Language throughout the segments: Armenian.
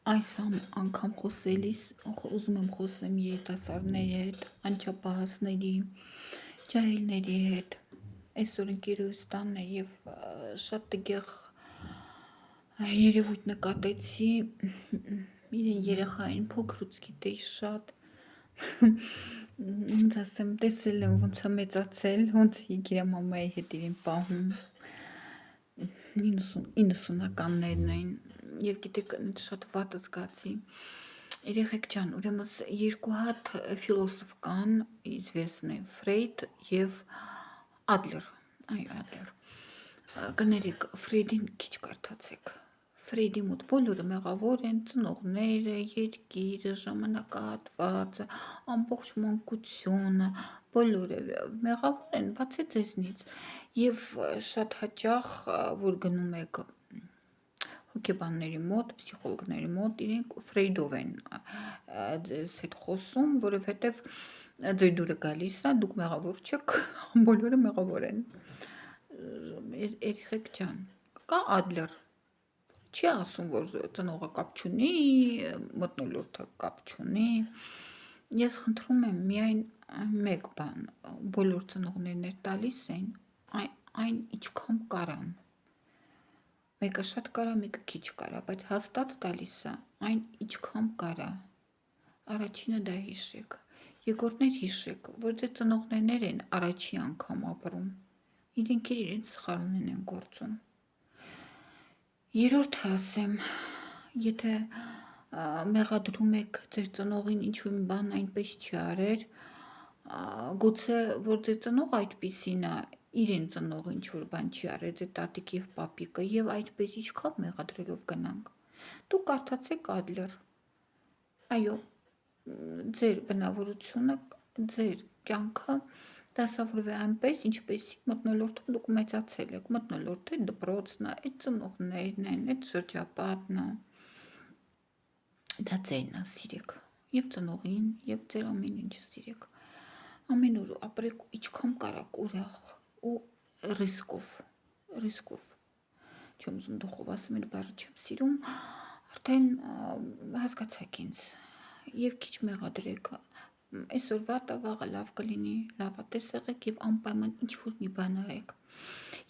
Այս անգամ խոսելիս ուզում եմ խոսեմ երիտասարդների հետ, անչափահասների, ջահելների հետ։ Այսօր Գերուստ`անն է եւ շատ տգեղ երևույթ նկատեցի, իրեն երեխային փոքրուց գիտեի շատ, ոնց ասեմ, տեսել եմ ոնց է մեծացել, ոնց իր մամայի հետ իրեն պահում, 90-ականներն էին, եւ գիտեք, շատ վատ զգացի, երեխեք ջան, ուրեմն երկու հատ ֆիլոսոֆ կան, իզվեսնե Ֆրեյդ եւ Ադլեր, կներեք, Ֆրեյդին քիչ կարդացեք, Ֆրեյդի մոտ բոլորը մեղավոր են, ծնողները, երկիրը, ժամանակահատվածը, ամբողջ մանկությունը, բոլորը մեղավոր են, բացի ձեզնից, եւ շատ հաճախ, որ գնում եք հոգեբանների մոտ, պսիխոլոգների մոտ, իրենք Ֆրեյդով են ձեզ հետ խոսում, որովհետեւ ձեր դուրը գալիս է, դուք մեղավոր չեք, բոլորը մեղավոր են, երեխեք ջան, կա Ադլեր, չի ասում, որ ծնողը կապ չունի, մթնոլորտը կապ չունի, ես խնդրում եմ միայն մեկ բան, բոլոր ծնողներն տալիս են, այն ինչքան կարան, մեկը շատ կարա, մեկը քիչ կարա, բայց հաստատ տալիս է, այն ինչքան կարա, առաջինը դա հիշեք, երկրորդն հիշեք, որ ձեր ծնողներն են առաջի անգամ ապրում, իրենք իրենց սխալներն են գործում, երրորդը ասեմ, եթե մեղադրում եք ձեր ծնողին ինչ-որ մի բան այնպես չի արել, գուցե որ ձեր ծնողը այդպիսին է, իրեն ծնողը ինչ-որ բան չի արել, ձեր տատիկը եւ պապիկը եւ այդպես ինչքան մեղադրելով գնանք, դուք կարդացեք Ադլեր, այո, ձեր բնավորությունը, ձեր կյանքը դասավորվի այնպես, ինչպեսի մթնոլորտում դուք մեծացել եք, մթնոլորտը դպրոցն է, այդ ծնողներն են, այդ շրջապատն է, դա ձերն է, սիրեք, եւ ծնողին, եւ ձեր ամեն ինչը սիրեք, ամեն օր ապրեք ինչքան կարաք ուրախ ու ռիսկով, չեմ ուզում դուխով ասեմ, այդ բառը չեմ սիրում, արդեն հասկացաք ինձ, եւ քիչ մեղադրեք, այսօր վատ է, վաղը լավ կլինի, լավատես եղեք եւ անպայման ինչ-որ մի բան արեք,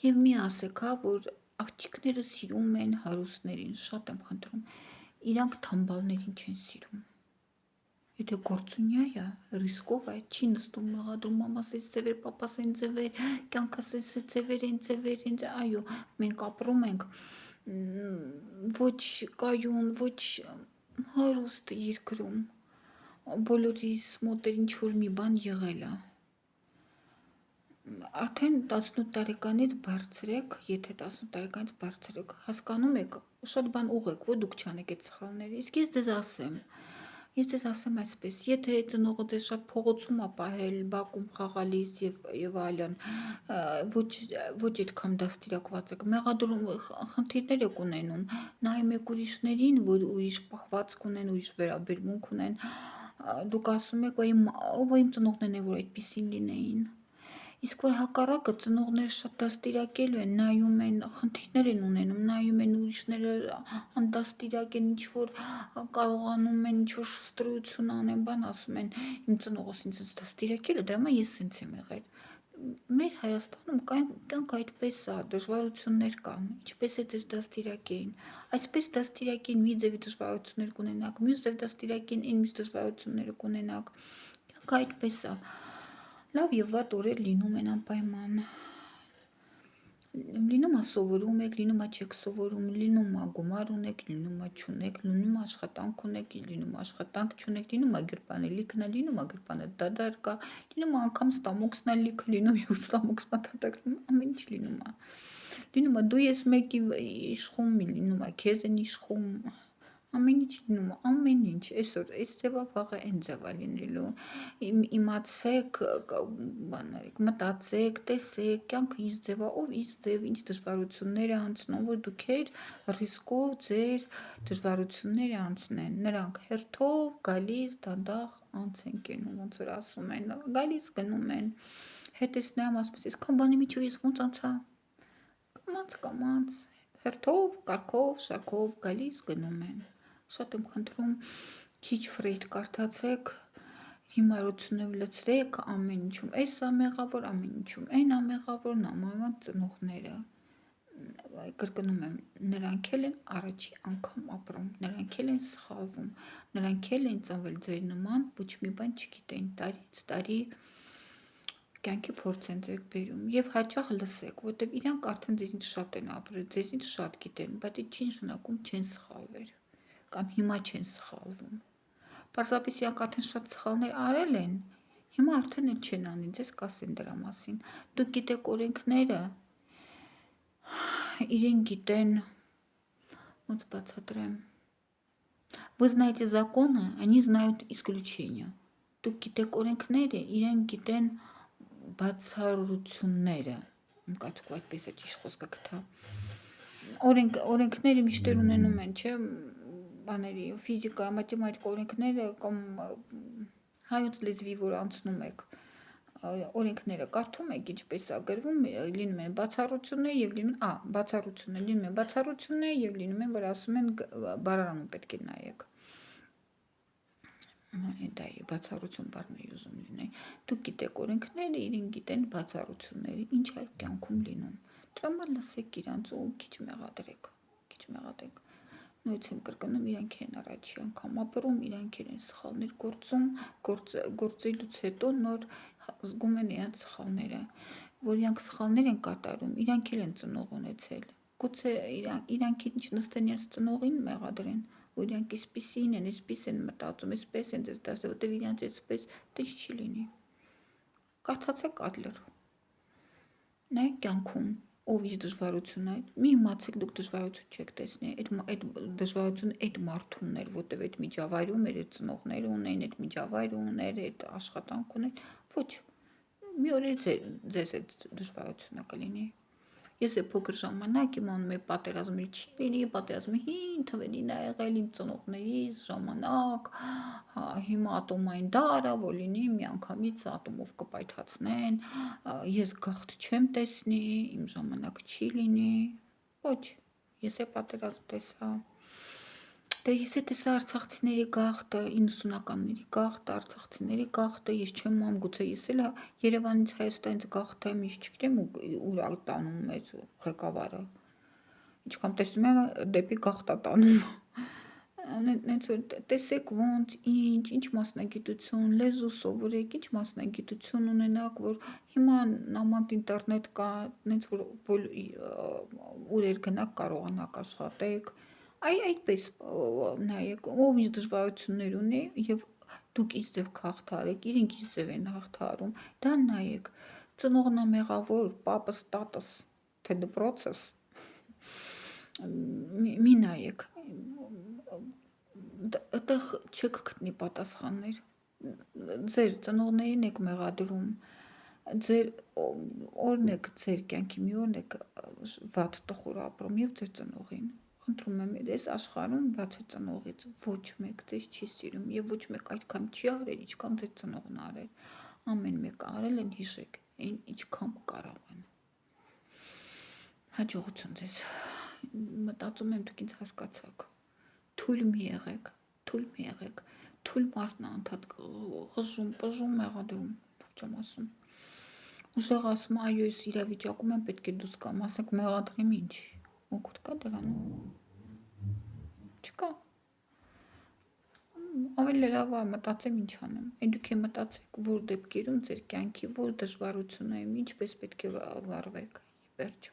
եւ մի ասեք, որ աղջիկները սիրում են հարուստներին, շատ եմ խնդրում, իրանք թամբալներին չեն սիրում, եթե գործունյա է, ռիսկով է, չի նստում մեղադրում, մամաս այս ձևեր, պապաս այն ձևեր, կյանքս այս ձևեր, այո, մենք ապրում ենք ոչ կայուն, ոչ հարուստ երկրում, բոլորիս մոտ ինչ-որ մի բան եղել է, արդեն 18 տարեկանից բարձրեք, եթե 18 տարեկանից բարձրեք, հասկանում եք, շատ բան ուղեք, որ դուք չանեք այդ սխալները, իսկ ես ձեզ ասեմ այսպես, եթե ծնողը ձեզ շատ փողոցում է պահել, բակում խաղալիս եւ այլն, ոչ այդքան դաստիարակված եք, մեղադրում, խնդիրներ եք ունենում, նայում եք ուրիշներին, որ ուրիշ պահվածք ունեն, ուրիշ վերաբերմունք ունեն, դուք ասում եք, ով իմ ծնողներն են, որ այդպիսին լինեին, իսկ որ հակառակը ծնողները շատ դաստիարակելու են, նայում են, խնդիրներ են ունենում, նայում են ուրիշները անդաստիարակ են, ինչ-որ կարողանում են, ինչ-որ շստրություն անեն, բան ասում են, իմ ծնողս ինձ դաստիարակել է, դրա համար ես ինձ եմ եղել, մեր Հայաստանում կյանք այդպես է, դժվարություններ կան, ինչպես է ձեզ դաստիարակեին, այսպես դաստիարակին մի ձևի դժվարություններ կունենաք, մյուս ձև դաստիարակին ինձ դժվարությունները կունենաք, կյանքը այդպես է, լավ եւ վատ օրեր լինում են անպայման, լինում է սովորում եք, լինում է չեք սովորում, լինում է գումար ունեք, լինում է չունեք, լինում է աշխատանք ունեք, լինում է աշխատանք չունեք, լինում է գրպանը լիքն է, լինում է գրպանը դադար կա, լինում է անգամ ստամոքսն է լիքը, լինում է ստամոքսն է դադար, ամեն ինչ լինում է դու ես մեկի իշխում, լինում է քեզ են իշխում, ամեն ինչ լինում է, ամեն ինչ, այսօր այս ձևա, վաղը այն ձևա լինելու, իմացեք, մտածեք, տեսեք, կյանքը ինչ ձև է, ով ինչ ձև, ինչ դժվարություններ է անցնում, որ դուքեր ռիսկով ձեր դժվարությունները անցնեն, նրանք հերթով գալիս դանդաղ անց են կենում, ոնց որ ասում են, գալիս գնում են, հետս նայում ասում ես, այսքան բանի միջով ես ոնց անցա, կամաց, հերթով, կարգով, շարքով գալիս գնում են, Շատ եմ խնդրում, քիչ Ֆրեյդ կարդացեք, հիմարությունով լցրեք, ամեն ինչում էս է մեղավոր, ամեն ինչում այն է մեղավոր, նամայման ծնողները։ Կրկնում եմ, նրանք էլ են առաջի անգամ ապրում, նրանք էլ են սխալվում, նրանք էլ են ծնվել ձեր նման, ոչ մի բան չգիտեն, տարից տարի կյանքի փորձ են ձեր բերում եւ հաճախ լսեք, որտեվ իրանք արդեն ձեզնից շատ են ապրել, ձեզնից շատ գիտեն, բայց այդ չի նշանակում չեն սխալվել կամ հիմա չեն սխալվում։ Պարզապես իրանք արդեն շատ սխալներ արել են, հիմա արդեն էլ չեն անի, ձեզ կասեն դրա մասին։ Դուք գիտեք օրենքները, իրեն գիտեն, ոնց բացատրեմ։ Вы знаете законы, они знают исключения։ Դուք գիտեք օրենքները, իրեն գիտեն բացառությունները, կացուկ այդպես է ճիշտ խոսքը գտա։ Օրենքները միշտ ունենում են, չէ, բաների, ֆիզիկա, մաթեմատիկա օրենքները կամ հայոց լեզվի, որ անցնում եք, օրենքները կարդում եք, ինչպես է գրվում, լինում են բացառություններ եւ լինում են բացառություններ եւ լինում են, որ ասում են բառարանում պետք է նայեք։ Դա է բացառություն բառն է ուզում լինել։ Դուք գիտեք օրենքները, իրեն գիտեն բացառությունները, ինչ այլ կյանքում լինում։ Դրա համար լսեք իրանց ու քիչ մեղադրեք։ Նույնիսկ եմ կրկնում, իրանք են առաջի անգամ ապրում, իրանք են սխալներ գործում, գործելուց հետո նոր զգում են իրանք սխալները, որ իրանք սխալներ են կատարում, իրանք էլ են ծնող ունեցել։ Գուցե իրանք ինչ նստեն իրանք ծնողին մեղադրեն, որ իրանք այսպիսին են, այսպես են մտածում, այսպես են ձեզ դասել, որտեվ իրանք այսպես դες չի լինի։ Կարդացեք Ադլեր։ Նայեք կյանքում ով ինչ դժվարություն է, մի իմացեք դուք դժվարություն չեք տեսնի, այդ դժվարությունը այդ մարդունն էր, որտեվ այդ միջավայրում էր, այդ ծնողները ունեն, այդ միջավայրը ուներ, այդ աշխատանք ուներ, ոչ, մի օր ձեզ այդ դժվարությունը կլինի։ Ես է փոքր ժամանակ իմանում եմ պատերազմի չի լինի, պատերազմի հին թվերին ա եղել իմ ծնողներիս ժամանակ, հիմա ատոմային դար ա, որ լինի միանգամից ատոմով կպայթացնեն, ես գաղթ չեմ տեսնի, իմ ժամանակ չի լինի, ոչ, ես է պատերազմ տեսա, դե ես է տեսա արցախցիների գաղթը, 90-ականների գաղթը, արցախցիների գաղթը, ես չեմ մամ, գուցե ես էլ Երևանից Հայաստանից գաղթեմ, ես չգիտեմ ուր տանում այդ ղեկավարը, ինչքան տեսնում եմ դեպի գաղթատանում, նենց որ տեսեք ոնց, ինչ մասնագիտություն, լեզու սովորեք, ինչ մասնագիտություն ունենաք, որ հիմա նամանտ ինտերնետ կա, նենց որ ուրեր գնաք կարողանաք աշխատեք, այդպես նայեք, ով ինչ դժվարություններ ունի եւ դուք ինչ ձև հաղթարեք, իրենք ինչ ձև են հաղթարում, դա նայեք, ծնողն է մեղավոր, պապս, տատս, թե դպրոցս, մի նայեք, այդտեղ չեք գտնի պատասխաններ, ձեր ծնողներին եք մեղադրում, ձեր օրն եք ձեր կյանքի մի օրն եք վատ տխուր ապրում եւ ձեր ծնողին խնդրում եմ ես աշխարհում բացի ծնողից ոչ մեկ ձեզ չի սիրում եւ ոչ մեկ այդքան չի արել ինչքան ձեր ծնողն արել ամեն մեկը արել են հիշեք այն ինչքան կարող են հաջողություն ձեզ մտածում եմ դուք ինձ հասկացաք թույլ մի եղեք թույլ մարդն անդադ ղժում պժում մեղադրում ոչ եմ ասում ուժեղ ասում այո ես իրավիճակում եմ պետք է դուրս գամ ասենք մեղադրեմ ինչ օգուտ կա դրանում չկա ավելի լավ է մտածեմ ինչ անեմ այն դուք է մտածեք որ դեպքերում ձեր կյանքի որ դժվարությունը է ինչպես պետք է վարվեք վերջ